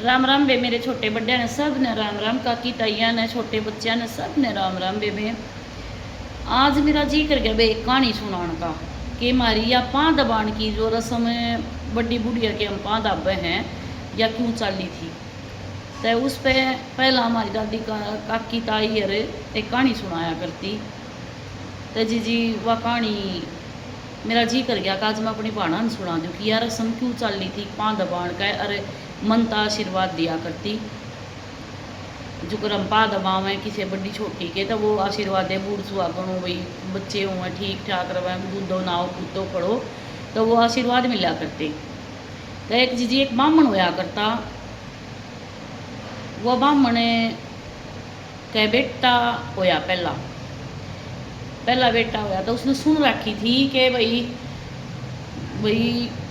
राम राम बे मेरे छोटे बड़े ने सब ने राम राम, काकी ताइया ने छोटे बच्चा ने सब ने राम राम बे। आज मेरा जी कर गया बे एक कहानी सुनाने का कि मारी या पाँ दबान की जो रस्म बड़ी बुढ़िया के हम पाँ दबे हैं या क्यों चाली थी। तो उस पे पहला हमारी दादी का काकी ताई अरे एक कहानी सुनाया करती। तो जी वह कहानी मेरा जी कर गया कि आज मैं अपनी भाणा ने सुना दूँ कि यार रस्म क्यों चल रही थी पाँ दबाण का। अरे मनता आशीर्वाद दिया करती जो कर हम पा दबावें किसी बड़ी छोटी के तो वो आशीर्वाद दे बूढ़ सुहागण हो भाई बच्चे हुए ठीक ठाक रहे दूधो नाओ पूतो पढ़ो तो वो आशीर्वाद मिला करते। तो एक जी एक ब्राह्मण होया करता। वो ब्राह्मण के बेटा होया पहला बेटा होया तो उसने सुन रखी थी कि भाई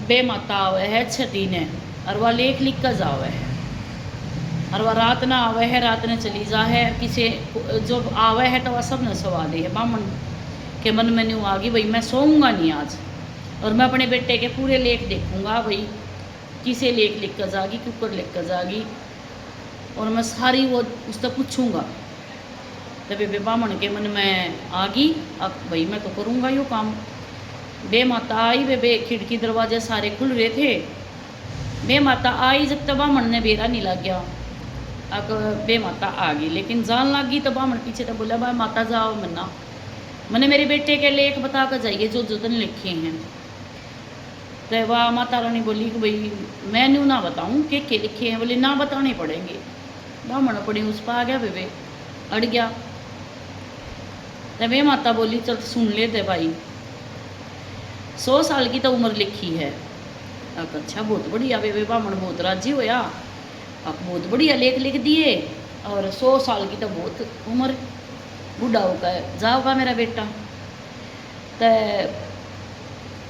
बे माता आवे है छठी ने और वह लेख लिख कर जावे है और वह रात ना आवे है रात ने चली जा है किसे जो आवे है तो वह सब ने सवा दे है। ब्राह्मण के मन में न्यू आ गई भाई मैं सोऊंगा नहीं आज और मैं अपने बेटे के पूरे लेख देखूंगा भाई किसे लेख लिख कर जागी क्यों कर लिख कर जागी और मैं सारी वो उससे पूछूंगा। तभी बे ब्राह्मण के मन में आ गई अब भाई मैं तो करूँगा यो काम। बे माता आई बे खिड़की दरवाजे सारे खुल रहे थे। बे माता आई जब तक ब्राह्मण ने बेरा नहीं लग गया अब बे माता आ गई लेकिन जान लग गई तो ब्राह्मण पीछे तो बोला भाई माता जाओ मन्ना मैंने मेरे बेटे के लेख बता कर जाइए जो जतन लिखे हैं। तो वह माता रानी बोली कि भाई मैं न्यू ना बताऊँ के लिखे हैं। बोले ना बताने पड़ेंगे। ब्राह्मण अपनी उस पर आ गया बे अड़ गया। तो वे माता बोली चल सुन लेते भाई 100 साल की तो उम्र लिखी है। अब अच्छा बहुत बढ़िया वे ब्राह्मण बहुत राजी होया अब बहुत बढ़िया लेख लिख दिए और 100 साल की तो बहुत उम्र बूढ़ा होगा जाओगा मेरा बेटा। तो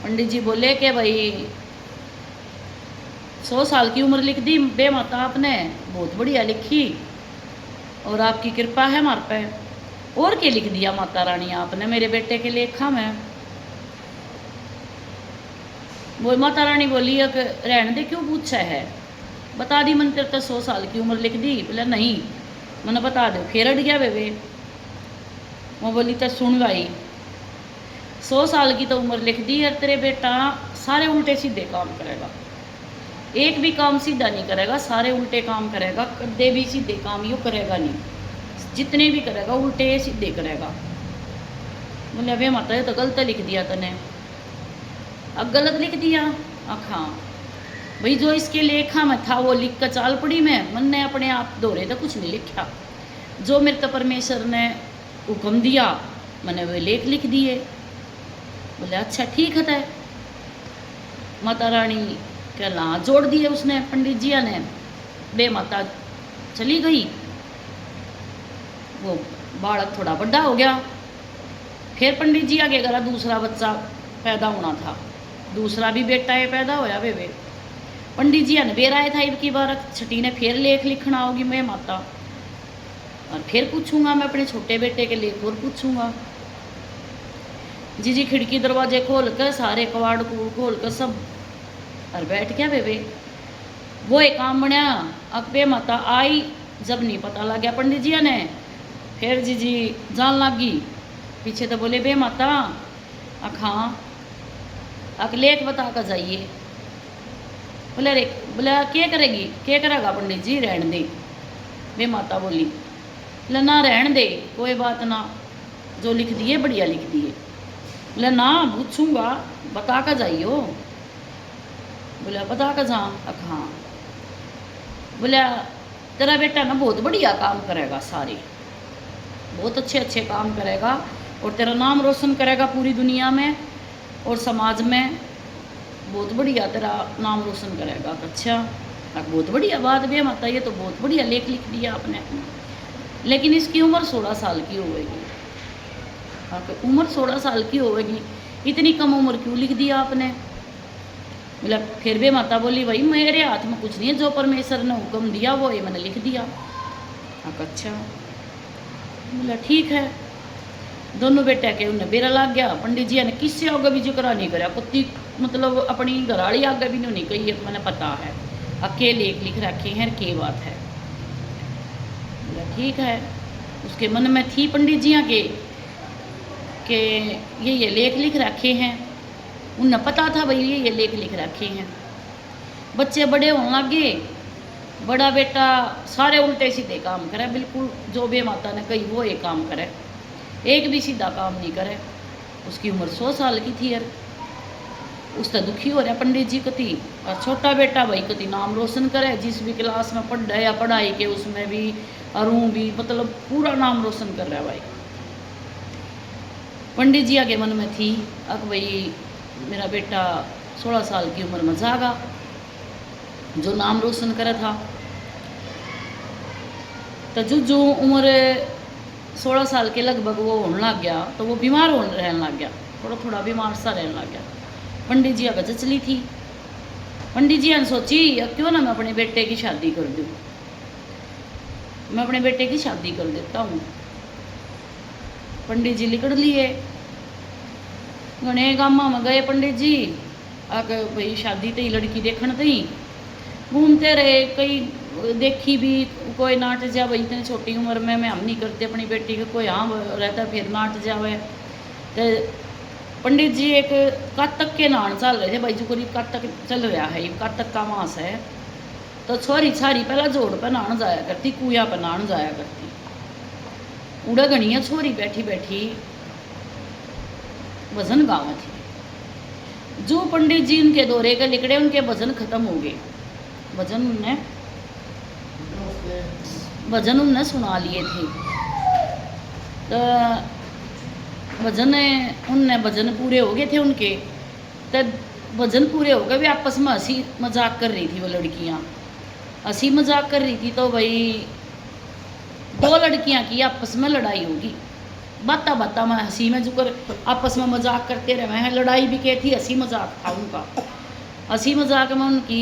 पंडित जी बोले कि भाई 100 साल की उम्र लिख दी बे माता आपने बहुत बढ़िया लिखी और आपकी कृपा है हमारे पे और क्या लिख दिया माता रानी आपने मेरे बेटे के लेखा में। वो माता रानी बोली कि रहने दे क्यों पूछा है बता दी मन तेरे तो 100 साल की उम्र लिख दी। बोला नहीं मैंने बता दो फिर अड़ गया वे। वो बोली तो सुन भाई 100 साल की तो उम्र लिख दी और तेरे बेटा सारे उल्टे सीधे काम करेगा एक भी काम सीधा नहीं करेगा सारे उल्टे काम करेगा कदे भी सीधे काम यो करेगा नहीं जितने भी करेगा उल्टे सीधे करेगा। बोले वे माता ये तो गलत लिख दिया तने अब गलत लिख दिया। हाँ भाई जो इसके लेखा में था वो लिख कर चाल पड़ी मैं मन ने अपने आप दोहरे तो कुछ नहीं लिखा जो मेरे तो परमेश्वर ने हुक्म दिया मैंने वो लेख लिख दिए। बोले अच्छा ठीक है। माता रानी कहला जोड़ दिए उसने पंडित जी ने। बे माता चली गई। वो बालक थोड़ा बड़ा हो गया फिर पंडित जी आगे करा दूसरा बच्चा पैदा होना था दूसरा भी बेटा है पैदा होया वे पंडित जी ने बेरा था इब की बार छठी ने फिर लेख लिखना होगी मैं माता और फिर पूछूंगा मैं अपने छोटे बेटे के लेख और पूछूंगा। जी खिड़की दरवाजे खोल कर सारे कवाड़ खोल कर सब और बैठ गया वे वो एक काम बनया। अब बे माता आई जब नहीं पता लग गया पंडित जी ने फिर जी जान लग गई पीछे तो बोले बे माता हाँ अक लेख बता कर जाइए। बोले रे बोले क्या करेगी क्या करेगा पंडित जी रहन दे। बे माता बोली बोले ना रहन दे कोई बात ना जो लिख दिए बढ़िया लिख दिए। बोले ना पूछूंगा बता कर जाइयो। बोले बता कर जा हाँ। बोले तेरा बेटा ना बहुत बढ़िया काम करेगा सारे बहुत अच्छे अच्छे काम करेगा और तेरा नाम रोशन करेगा पूरी दुनिया में और समाज में बहुत बढ़िया तेरा नाम रोशन करेगा। अच्छा बहुत बढ़िया बात भी माता ये तो बहुत बढ़िया लेख लिख दिया आपने लेकिन इसकी उम्र 16 साल की होगी। उम्र 16 साल की होगी इतनी कम उम्र क्यों लिख दिया आपने। मतलब फिर भी माता बोली भाई मेरे हाथ में कुछ नहीं है जो परमेश्वर ने हुक्म दिया वो ये मैंने लिख दिया। अच्छा बोला ठीक है। दोनों बेटे के उन्हें बेरा लग गया। पंडित जी ने किससे आगे भी जिक्र नहीं कराया कुत्ती मतलब अपनी घराली आगे भी नहीं कही मैंने पता है अकेले एक लिख रखे हैं, के बात है। बोला ठीक है। उसके मन में थी पंडित जियाँ के ये लेख लिख रखे हैं। उन्हें पता था भाई ये लेख लिख रखे हैं। बच्चे बड़े होने लगे। बड़ा बेटा सारे उल्टे सीधे काम करे, बिल्कुल जो बे माता ने कही वो एक काम करे, एक भी सीधा काम नहीं करे। उसकी उम्र 100 साल की थी यार। उससे दुखी हो रहा पंडित जी कति। और छोटा बेटा भाई कति नाम रोशन करे, जिस भी क्लास में पढ़ रहा या पढ़ाई के उसमें भी अरूँ भी, मतलब पूरा नाम रोशन कर रहा है भाई। पंडित जी आगे मन में थी अब भाई मेरा बेटा 16 साल की उम्र में जागा, जो नाम रोशन करा था। तो जो उम्र 16 साल के लगभग वो होने लग गया, तो वो बीमार होने रहने लग गया, थोड़ा थोड़ा बीमार सा रहने लग गया। पंडित जी अगर चली थी। पंडित जी ने सोची अब क्यों ना मैं अपने बेटे की शादी कर दूँ, मैं अपने बेटे की शादी कर देता हूँ। पंडित जी निकल लिए, घने गामा में गए पंडित जी। आके भाई शादी तई लड़की देखने तई घूमते रहे, कई देखी भी, कोई नाट जा भाई इतनी छोटी उम्र में मैं हम नहीं करते अपनी बेटी के, कोई हाँ रहता फिर नाट जावे। तो पंडित जी एक कातक के नान चल रहे थे भाई, जो करीब कातक चल रहा है, कातक का मास है। तो छोरी छारी पहला जोड़ पर नहान जाया करती, कुआ पर नहान जाया करती। उड़ा गणिया छोरी बैठी बैठी भजन गावा थी। जो पंडित जी उनके दौरे के निकले उनके भजन खत्म हो गए। भजन उनने सुना लिए थे। तो भजन पूरे हो गए थे उनके। तब भजन पूरे हो गए, भी आपस में हंसी मजाक कर रही थी। वो लड़कियां हंसी मजाक कर रही थी। तो भाई 2 लड़कियां की आपस में लड़ाई होगी। बाता बाता में हंसी में जुकर आपस में मजाक करते रहे हैं। लड़ाई भी क्या थी, हंसी मजाक था उनका। हंसी मजाक में उनकी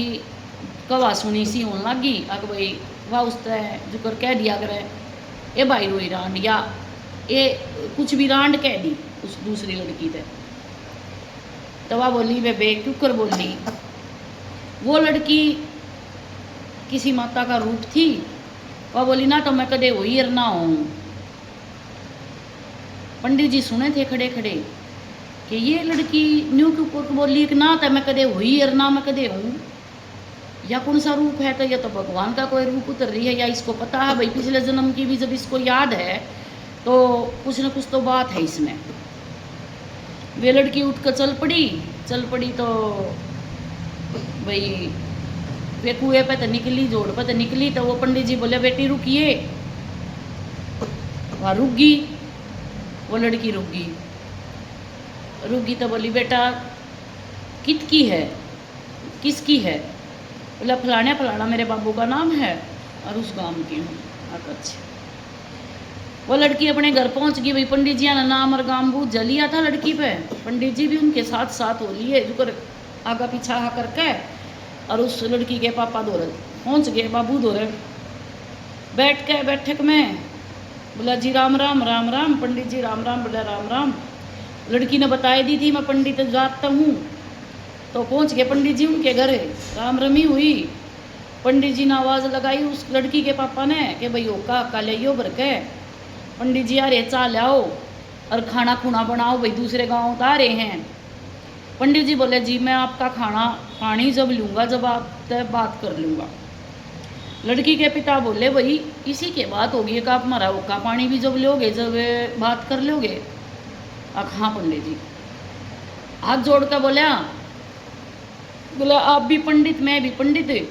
कवा सुनी सी होने लगी। अग भाई वाह उस तरह जुकर कह दिया करे ए भाई रोई रांड, या ये कुछ भी रांड कह दी उस दूसरी लड़की से। तो वह बोली बे क्यों कर बोली। वो लड़की किसी माता का रूप थी। वह बोली ना तो मैं कदे हुई ना हूँ। पंडित जी सुने थे खड़े खड़े कि ये लड़की न्यू क्यों बोली कि ना तो मैं कदे हुई ना मैं कदे हूँ, या कौन सा रूप है। तो यह तो भगवान का कोई रूप उतर रही है, या इसको पता है भाई पिछले जन्म की भी जब इसको याद है तो कुछ न कुछ तो बात है इसमें। वे लड़की उठ कर चल पड़ी तो भाई वे कुएं पे तो निकली, जोड़ पे तो निकली। तो वो पंडित जी बोले बेटी रुकिए। वहाँ रुक गई, वो लड़की रुक गई तो बोली बेटा किसकी है, किसकी है। बोला फलाना फलाना मेरे बाबू का नाम है और उस गांव की हूँ। अच्छा। वो लड़की अपने घर पहुंच गई। भाई पंडित जी ने नाम और गांव बूझ लिया था लड़की पे। पंडित जी भी उनके साथ साथ हो लिए, जुकर आगा पीछा करके, और उस लड़की के पापा दौरे पहुंच गए, बाबू दौरे बैठ के बैठक में। बोला जी राम राम राम राम। पंडित जी राम राम। बोला राम राम। लड़की ने बताई दी थी मैं पंडित जाता हूँ। तो पहुंच गए पंडित जी उनके घर। राम रमी हुई। पंडित जी ने आवाज़ लगाई उस लड़की के पापा ने कि भाई का लियो भर के। पंडित जी अरे चा लाओ और खाना खुना बनाओ, भाई दूसरे गांव उतार रहे हैं। पंडित जी बोले जी मैं आपका खाना पानी जब लूँगा जब आप बात कर लूँगा। लड़की के पिता बोले भाई इसी के बात होगी कि आप हमारा ओका पानी भी जब लोगे जब बात कर लोगे। हाँ पंडित जी। हाथ जोड़ कर बोला आप भी पंडित मैं भी पंडित,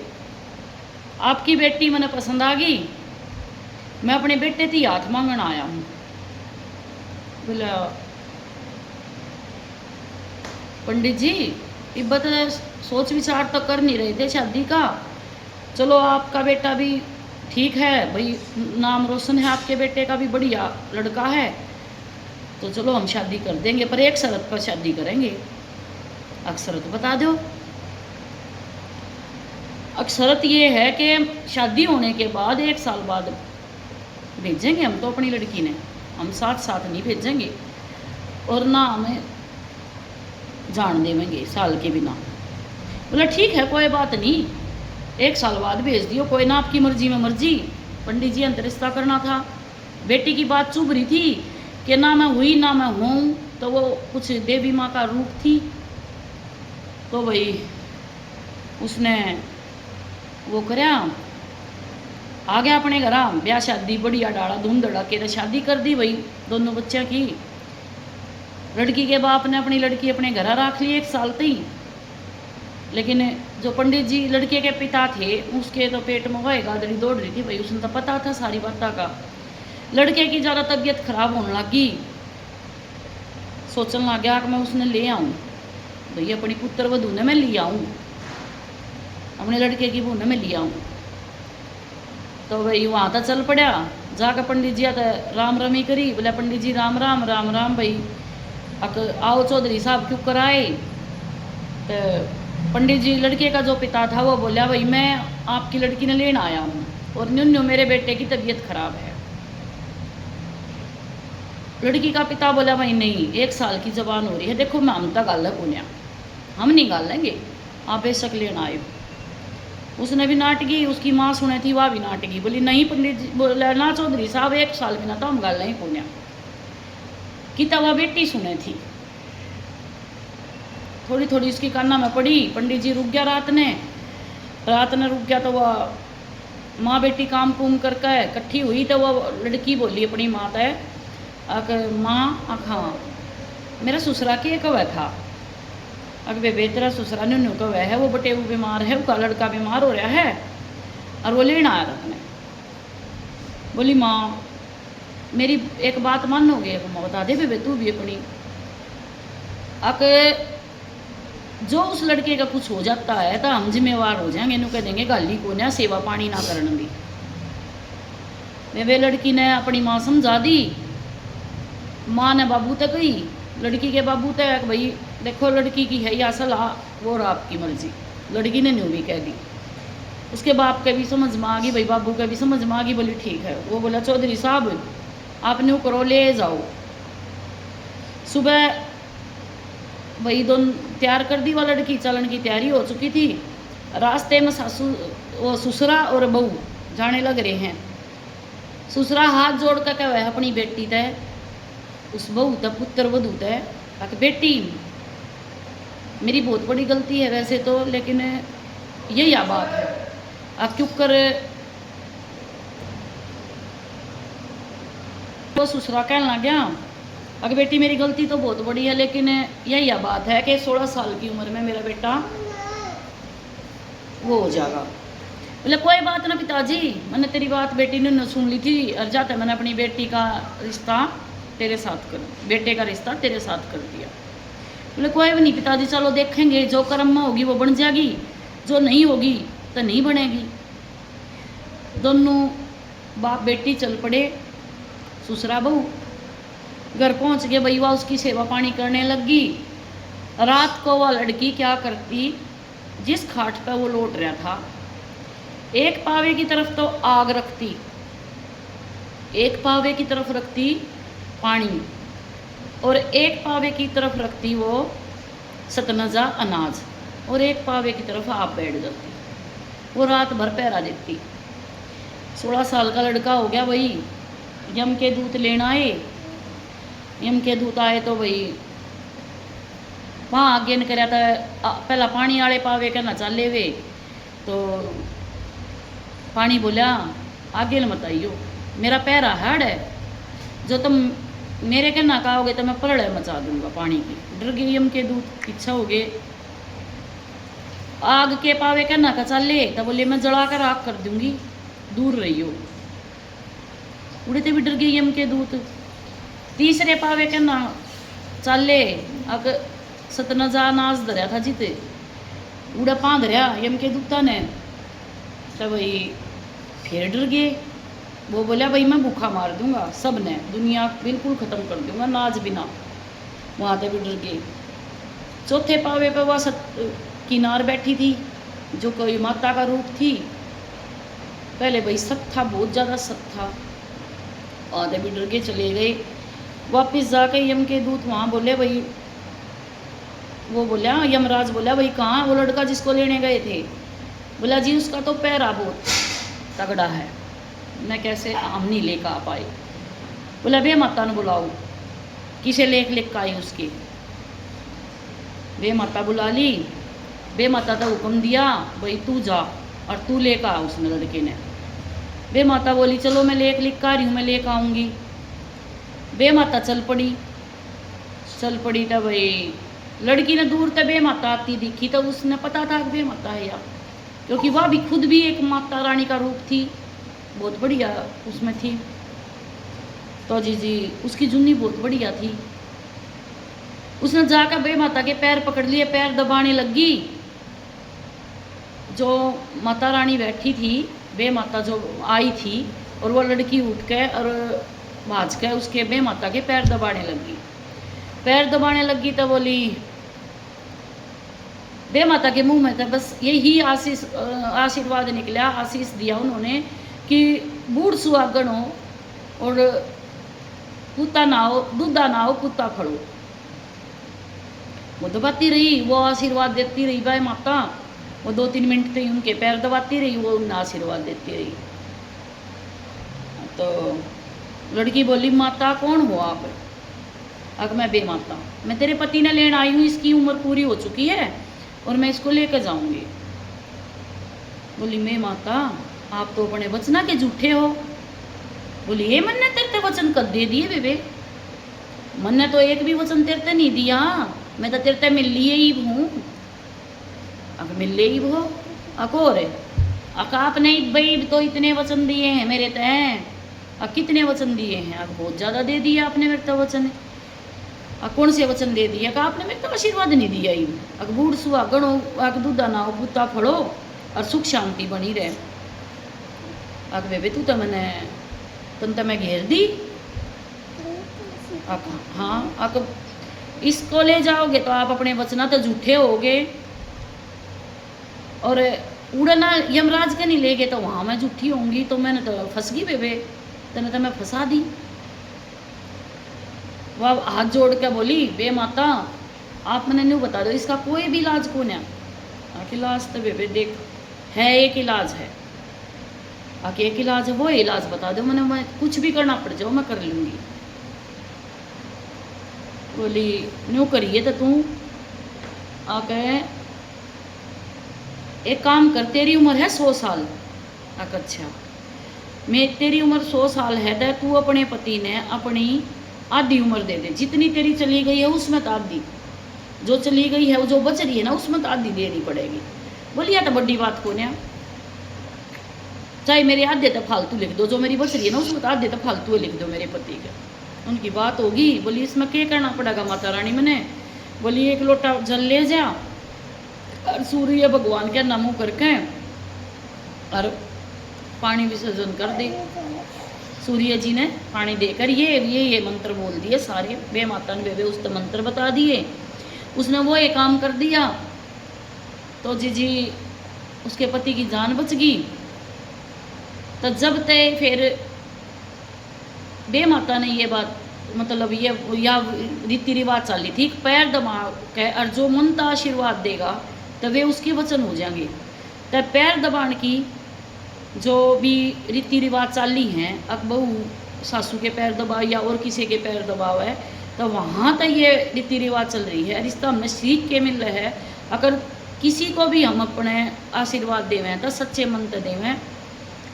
आपकी बेटी मैंने पसंद आ गई, मैं अपने बेटे थी हाथ मांगने आया हूँ। बोला पंडित जी इब्बत सोच विचार तो कर नहीं रहे थे शादी का, चलो आपका बेटा भी ठीक है भाई, नाम रोशन है आपके बेटे का भी, बढ़िया लड़का है, तो चलो हम शादी कर देंगे, पर एक शर्त पर शादी करेंगे। शरत बता दो। शरत ये है कि शादी होने के बाद 1 साल बाद भेजेंगे हम तो अपनी लड़की ने, हम साथ साथ नहीं भेजेंगे, और ना हमें जान देवेंगे साल के बिना। बोला ठीक है कोई बात नहीं, 1 साल बाद भेज दियो, कोई ना आपकी मर्जी में मर्जी। पंडित जी अंतर रिश्ता करना था। बेटी की बात चुभ रही थी कि ना मैं हुई ना मैं हूँ, तो वो कुछ देवी माँ का रूप थी, तो भाई उसने वो करया, आ गया अपने घर, ब्याह शादी बढ़िया डाला धूम धड़ाके तो शादी कर दी भाई दोनों बच्चों की। लड़की के बाप ने अपनी लड़की अपने घर रख ली 1 साल तक, लेकिन जो पंडित जी लड़के के पिता थे उसके तो पेट में वही गादड़ी दौड़ रही थी भाई, उसने तो पता था सारी बातों का। लड़के की ज़्यादा तबीयत खराब होने लगी, सोचने लग गया कि मैं उसने ले आऊँ भाई, अपनी पुत्र वधू ने मैं ले आऊँ, अपने लड़के की बहू ने मैं ले आऊँ। तो भाई वहाँ तो चल पड़ा, जाकर पंडित जी तो राम रमी करी, बोले पंडित जी राम राम राम राम भाई, आओ चौधरी साहब क्यों कराए। तो पंडित जी लड़के का जो पिता था वो बोला भाई मैं आपकी लड़की ने लेने आया हूँ और न्यू मेरे बेटे की तबीयत खराब है। लड़की का पिता बोला भाई नहीं, 1 साल की जबान हो रही है, देखो मैं हम तक गाल पुण्या, हम नहीं गाल लेंगे, आप बेशक लेना आए। उसने भी नाटकी, उसकी माँ सुने थी वह भी नाटकी, बोली नहीं पंडित जी, बोला ना चौधरी साहब 1 साल बिना तो हम गाल नहीं पुण्या की। वह बेटी सुने थी, थोड़ी थोड़ी उसकी काना में पड़ी। पंडित जी रुक गया, रात ने रुक गया, तो वह माँ बेटी काम कुम करके इकट्ठी हुई, तो वह लड़की बोली अपनी माँ तय, माँ हाँ मेरा ससुरा के कवे था, बेबे तेरा ससुरा न्यू कवे है, वो बटे वो बीमार है, उसका लड़का बीमार हो रहा है और वो लेना आया रखने। बोली माँ मेरी एक बात मानोगे, माँ बता दे बेबे तू भी अपनी, जो उस लड़के का कुछ हो जाता है तो हम जिम्मेवार हो जाएंगे, इन्हों कह देंगे गाली को ना सेवा पानी ना करने दी। वे लड़की ने अपनी माँ समझा दी, माँ ने बाबू तक गई, लड़की के बाबू तक भाई देखो लड़की की है या सलाह वो और आपकी मर्जी। लड़की ने न्यू भी कह दी, उसके बाप के भी समझ में आ गई भाई, बाबू के भी समझ में आ गई। बोली ठीक है, वो बोला चौधरी साहब आप न्यू करो ले जाओ। सुबह भाई दोनों तैयार कर दी, वह लड़की चलन की तैयारी हो चुकी थी। रास्ते में सासू वो ससुरा और बहू जाने लग रहे हैं। ससुरा हाथ जोड़ कर कहे अपनी बेटी तय, उस बहू तय पुत्र वधू तय, बेटी मेरी बहुत बड़ी गलती है वैसे तो, लेकिन यही बात है आप क्यों कर। वो ससुरा कहने लग गया अगर बेटी मेरी गलती तो बहुत बड़ी है, लेकिन यही बात है कि 16 साल की उम्र में मेरा बेटा वो हो जाएगा। बोले कोई बात ना पिताजी, मैंने तेरी बात बेटी ने सुन ली थी और जाते मैंने अपनी बेटी का रिश्ता तेरे साथ कर, बेटे का रिश्ता तेरे साथ कर दिया। बोले कोई भी नहीं पिताजी, चलो देखेंगे, जो कर्म में होगी वो बन जाएगी, जो नहीं होगी तो नहीं बनेगी। दोनों बाप बेटी चल पड़े, ससुरा बहू घर पहुंच गए भाई, वह उसकी सेवा पानी करने लगी। रात को वह लड़की क्या करती, जिस खाट पर वो लौट रहा था एक पावे की तरफ तो आग रखती, एक पावे की तरफ रखती पानी, और एक पावे की तरफ रखती वो सतनजा अनाज, और एक पावे की तरफ आप बैठ जाती। वो रात भर पहरा देती। 16 साल का लड़का हो गया भाई। यम के दूत लेना आए, यम के दूत आए तो भाई वहाँ आगे न कराया था, पहला पानी वाले पावे कहना चले वे, तो पानी बोला आगे न बताइयो, मेरा पैरा हार्ड है, जो तुम मेरे कहना कहोगे तो मैं प्रलय मचा दूंगा पानी की। डर गए यम के दूत, पीछा हो गए। आग के पावे कहना का चले तो बोले मैं जला कर आग कर दूंगी, दूर रहियो। उड़ते भी डर गए यम के दूत। तीसरे पावे कहना चले, अग सतनजा नाज धरिया था जीते, उड़ा पाँ धरिया यम के दूता ने, तो भाई फिर डर गए। वो बोला भाई मैं भूखा मार दूंगा सब ने, दुनिया बिल्कुल ख़त्म कर दूंगा नाज बिना। वहाँ पे भी डर गए। चौथे पावे पे वह किनार बैठी थी जो कोई माता का रूप थी। पहले भाई सत था, बहुत ज़्यादा सत था। आधे भी डर के चले गए। वापस जाके यम के दूत वहाँ बोले भाई, वो बोला यमराज बोला भाई कहाँ वो लड़का जिसको लेने गए थे। बोला जी उसका तो पैरा बहुत तगड़ा है, मैं कैसे हम नहीं लेकर आ पाए। बोला बे माता ने बुलाओ, किसे लेख लिख का आई उसकी। बे माता बुला ली, बे माता का हुक्म दिया भाई तू जा और तू लेकर आ। उसने लड़के ने, बे माता बोली चलो मैं लेख लिख कर आ रही हूँ, मैं लेकर आऊँगी। बे माता चल पड़ी तो भाई लड़की ने दूर तक बे माता आती दिखी तो उसने पता था कि बे माता है यार, क्योंकि वह भी खुद भी एक माता रानी का रूप थी, बहुत बढ़िया उसमें थी। तो जी उसकी जुन्नी बहुत बढ़िया थी। उसने जाकर बे माता के पैर पकड़ लिए, पैर दबाने लगी। जो माता रानी बैठी थी, बे माता जो आई थी, और वो लड़की उठ के और भाज के उसके बे माता के पैर दबाने लगी। पैर दबाने लगी तो बोली, बे माता के मुंह में था बस यही आशीर्वाद निकला, आशीष दिया उन्होंने कि बूढ़ सुहागन हो और कुत्ता ना हो, दूधा ना हो, कुत्ता फड़ो। वो दबाती रही, वो आशीर्वाद देती रही भाई माता। वो 2-3 मिनट तक उनके पैर दबाती रही, वो उन्हें आशीर्वाद देती रही। तो लड़की बोली माता कौन हो आप? अगर मैं बे माता, मैं तेरे पति ने लेने आई हूँ, इसकी उम्र पूरी हो चुकी है और मैं इसको लेकर जाऊंगी। बोली मैं माता आप तो अपने वचना के झूठे हो। बोली ये मन ने तेरे वचन कद दे दिए बेबे, मन ने तो एक भी वचन तेरे नहीं दिया, मैं तो तेरे मिल लिए ही हूँ। अगर मिल ले ही वो अकोर आपने भाई तो इतने वचन दिए हैं मेरे तय, कितने वचन दिए हैं? अब बहुत ज़्यादा दे दिया आपने मेरे तो वचन। कौन से वचन दे दिया? कि आपने मेरे तो आशीर्वाद नहीं दिया ही। अग बूढ़ सुहागन हो, अग दूधा ना हो, पुता फड़ो और सुख शांति बनी रहे। अग बेबे तू तो मैंने तुम तो मैं घेर दी। हाँ अग इसको ले जाओगे तो आप अपने वचना तो झूठे होगे, और उड़ना यमराज के नहीं ले गए तो वहाँ मैं झूठी होंगी। तो मैंने तो फंस गई बेबे, तेने तो मैं फंसा दी। वह हाथ जोड़ के बोली बे माता आप मैंने नहीं बता दो इसका कोई भी इलाज कौन है? आखिर इलाज तो बेबे देख है, एक इलाज है। आके एक इलाज है, वो इलाज बता दो, मैं कुछ भी करना पड़ जाओ मैं कर लूँगी। बोली न्यू करिए तो तू आके एक काम कर, तेरी उम्र है 100 साल। अच्छा मैं तेरी उम्र 100 साल है तो तू अपने पति ने अपनी आधी उम्र दे दे, जितनी तेरी चली गई है उसमें तो आधी, जो चली गई है वो जो बच रही है ना उसमें तो आधी देनी पड़ेगी। बोलिए तो बड़ी बात कौन है, चाहे मेरे आधे तो फालतू लिख दो, जो मेरी बच रही है ना उसमें तो आधे तो फालतू लिख दो मेरे पति के। उनकी बात होगी। बोली इसमें क्या करना पड़ेगा माता रानी मैंने? बोली 1 लोटा जल ले जा और सूर्य भगवान के नामों करके और पानी विसर्जन कर दे। सूर्य जी ने पानी देकर ये मंत्र बोल दिए सारे, बे माता ने बेबे उस मंत्र बता दिए। उसने वो एक काम कर दिया तो जी उसके पति की जान बच गई। तो जब तय फिर बे माता ने ये बात मतलब ये या रीति रिवाज चली थी, पैर दबा के और जो मनता आशीर्वाद देगा तो वे उसके वचन हो जाएंगे। तो पैर दबाने की जो भी रीति रिवाज चाली हैं, अब बहू सासू के पैर दबाओ या और किसी के पैर दबाव है तो वहाँ तक ये रीति रिवाज चल रही है। रिश्ता हमें सीख के मिल रहा है। अगर किसी को भी हम अपने आशीर्वाद देवें तो सच्चे मन से देवें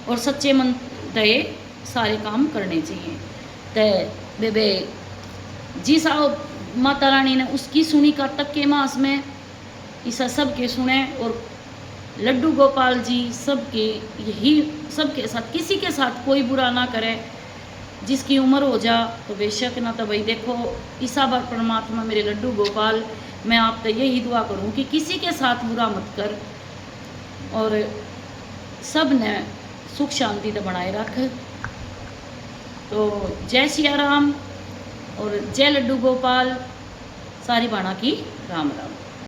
और सच्चे मन से सारे काम करने चाहिए। तो बेबे जी साहब माता रानी ने उसकी सुनी का तक के मास में ऐसा सबके सुने, और लड्डू गोपाल जी सबके यही सबके साथ किसी के साथ कोई बुरा ना करे। जिसकी उम्र हो जा तो बेशक ना, तो भाई देखो ईसा बार परमात्मा मेरे लड्डू गोपाल मैं आप तो यही दुआ करूं कि किसी के साथ बुरा मत कर और सब ने सुख शांति तो बनाए रख। तो जय सिया राम और जय लड्डू गोपाल, सारी बाणा की राम राम।